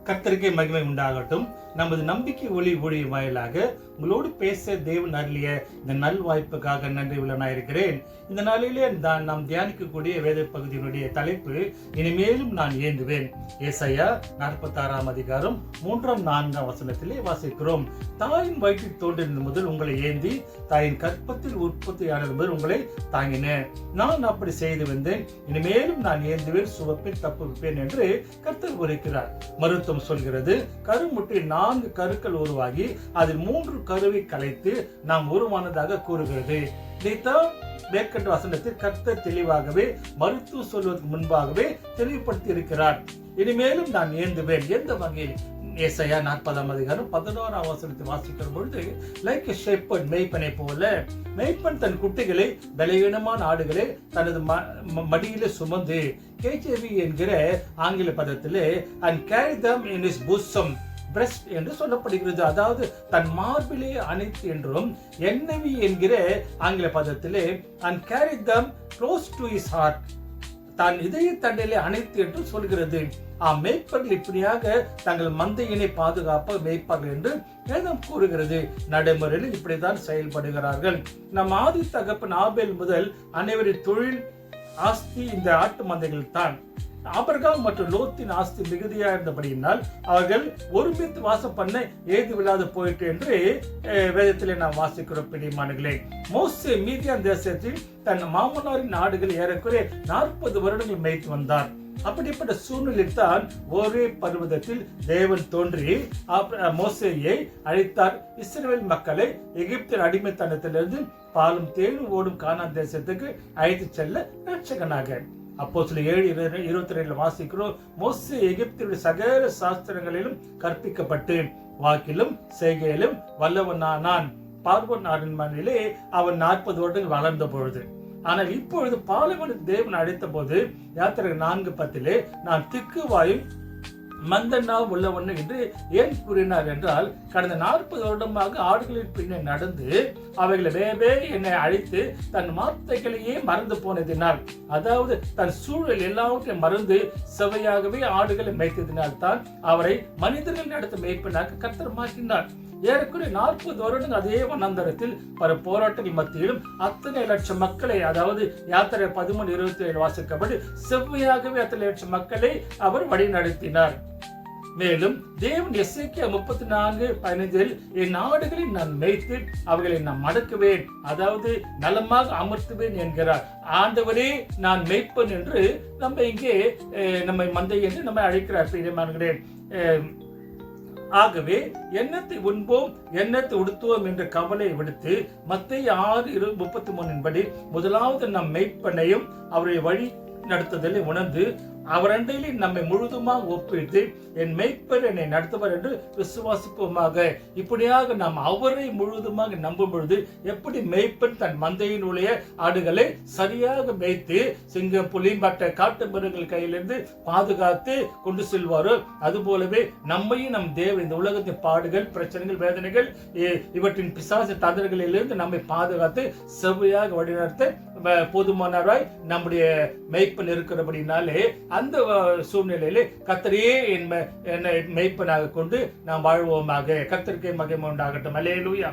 கர்த்தருக்கே மகிமை உண்டாகட்டும். நமது நம்பிக்கை ஒளி ஊழிய வாயிலாக உங்களோடு பேச தேவன் அருளிய இந்த நல் வாய்ப்புக்காக நன்றி உள்ளனாயிருக்கிறேன். இந்த நாளிலே நாம் தியானிக்கக்கூடிய வேத பகுதியினுடைய தலைப்பு, இனிமேலும் நான் ஏந்துவேன். ஏசாயா 46 அதிகாரம் 3-4 வசனத்திலே வாசிக்கிறோம். தாயின் வயிற்றில் தோன்றின முதல் உங்களை ஏந்தி, தாயின் கற்பத்தில் உற்பத்தியானது முதல் உங்களை தாங்கினேன். நான் அப்படி செய்து வந்தேன், இனிமேலும் நான் ஏந்துவேன், சுமப்பேன், தப்புவிப்பேன் என்று கர்த்தர் உரைக்கிறார். மருத்துவம் சொல்கிறது, கருமுட்டில் 4 கருக்கள் உருவாகி அதில் 3 கருவை கலைத்து நாம் உருவானதாக கூறுகிறது. இதைத்தான் மேற்கண்ட வசனத்தில் கர்த்தர் தெளிவாகவே மருத்துவம் சொல்வதற்கு முன்பாகவே தெளிவுபடுத்தி இருக்கிறார். இனிமேலும் நான் ஏந்துவேன். எந்த வகையில்? ஏசாயா 40 அதிகாரம் 11 வசனத்தை வாசிக்கிற பொழுது, லைக் எ ஷெப்பர்ட், மேய்ப்பனை போல மேய்ப்பன் தன் குட்டிகளை, பலவீனமான ஆடுகளை தனது மடியிலே சுமந்து, கேஜேவி என்கிற ஆங்கில பதத்திலே and carry them in his bosom, breast என்று சொல்லப்படுகிறது. அதாவது தன் மார்பிலே அணைத்து என்றும், NIV என்கிற ஆங்கில பதத்திலே and carry them close to his heart, தன் இதய தண்டையிலே அணைத்து என்று சொல்கிறது. மேய்ப்பர்கள் இப்படியாக தங்கள் மந்தையினை பாதுகாப்பாக மேய்ப்பார்கள் என்று வேதம் கூறுகிறது. நடைமுறையில் இப்படித்தான் செயல்படுகிறார்கள். நம் ஆதி தகப்பன் ஆபேல் முதல் அனைவரின் தொழில் ஆஸ்தி இந்த ஆட்டு மந்தைகள் தான். ஆபிரகாம் மற்றும் லோத்தின் ஆஸ்தி மிகுதியா இருந்தபடியினால் அவர்கள் ஒருமித்து வாசம் பண்ண ஏதுவில்லாது போயிட்டு என்று வேதத்திலே நாம் வாசிக்கிறோம். பிரியமானங்களே, மோசே மீதியான் தேசத்தில் தன் மாமனாரின் ஆடுகள் ஏறக்குறைய 40 வருடங்கள் மேய்த்து வந்தார். அப்படிப்பட்ட சூழ்நிலையில் தான் ஒரே பர்வதத்தில் தேவன் தோன்றி மோசேயை அழைத்தார். இஸ்ரவேல் மக்களை எகிப்தின் அடிமைத்தனத்திலிருந்து பாலும் தேனும் ஓடும் கானான் தேசத்துக்கு அழைத்து செல்ல ரட்சகனாக. அப்போஸ்தலர் 7:22 வாசிக்கிறோம், மோசே எகிப்தினுடைய சகல சாஸ்திரங்களிலும் கற்பிக்கப்பட்டு வாக்கிலும் செய்கையிலும் வல்லவனானான். பார்வோன் மண்ணிலே அவன் 40 வருடங்கள் வளர்ந்த பொழுது. ஆனால் இப்பொழுது பாலைவனத்தில் தேவன் அழைத்த போது, யாத்திரை 4:10, நான் திக்குவாயும் மந்தனா உள்ளவன் என்று ஏன் கூறினார் என்றால், கடந்த 40 வருடமாக ஆடுகளின் பின்னே நடந்து அவைகளை வேவே என்னை அழைத்து தன் வார்த்தைகளையே மறந்து போனதினால், அதாவது தன் சூழல் எல்லாவற்றையும் மறந்து செவையாகவே ஆடுகளை மேய்த்ததினால் தான் அவரை மனிதர்கள் நடத்த மேய்ப்பனாக கர்த்தர் மாற்றினார். ஏறக்குறைய 40 வருடங்கள் அதே வனாந்தரத்தில் பல போராட்டங்கள் மத்தியிலும் அத்தனை லட்சம் மக்களை, அதாவது யாத்திரை 13:27 வாசிக்கப்பட்டு செவ்வையாகவே அத்தனை லட்சம் மக்களை அவர் வழி நடத்தினார். மேலும் தேவன் எசேக்கியா 34:15 என் ஆடுகளை நான் மேய்த்து அவைகளை நான் மடக்குவேன், அதாவது நலமாக அமர்த்துவேன் என்கிறார். ஆண்டவரே நான் மேய்ப்பன் என்று நம்ம இங்கே நம்மை மந்தை என்று நம்மை அழைக்கிறார். பிரியமானவர்களே, ஆகவே எண்ணத்தை உண்போம், எண்ணத்தை உடுத்துவோம் என்ற கவலை விடுத்து மத்தேயு 6:33 படி முதலாவது நம் மெய்ப்பனையும் அவருடைய வழி நடத்துதலை உணர்ந்து அவர் அண்டையிலே நம்மை முழுதுமாக ஒப்பிட்டு என் மெய்ப்பர் என்னை நடத்துவார் என்று விசுவாசிப்போமாக. இப்படியாக நாம் அவரை முழுதுமாக நம்பும் பொழுது, எப்படி மெய்ப்பன் தன் மந்தையினுடைய ஆடுகளை சரியாக மேய்த்து சிங்கம், புலி மற்ற காட்டு மிருகங்கள் கையிலிருந்து பாதுகாத்து கொண்டு செல்வாரோ, அதுபோலவே நம்மையும் நம் தேவ இந்த உலகத்தின் பாடுகள், பிரச்சனைகள், வேதனைகள், இவற்றின் பிசாசு தந்திரங்களிலிருந்து நம்மை பாதுகாத்து செவ்வையாக வழிநடத்த போதுமானவராய் நம்முடைய மெய்ப்பன் இருக்கிறபடினாலே, அந்த சூழ்நிலையிலே கர்த்தரையே என்னை மெய்ப்பனாக கொண்டு நாம் வாழ்வோமாக. கர்த்தருக்கே மகிமை உண்டாகட்டும். அல்லேலூயா.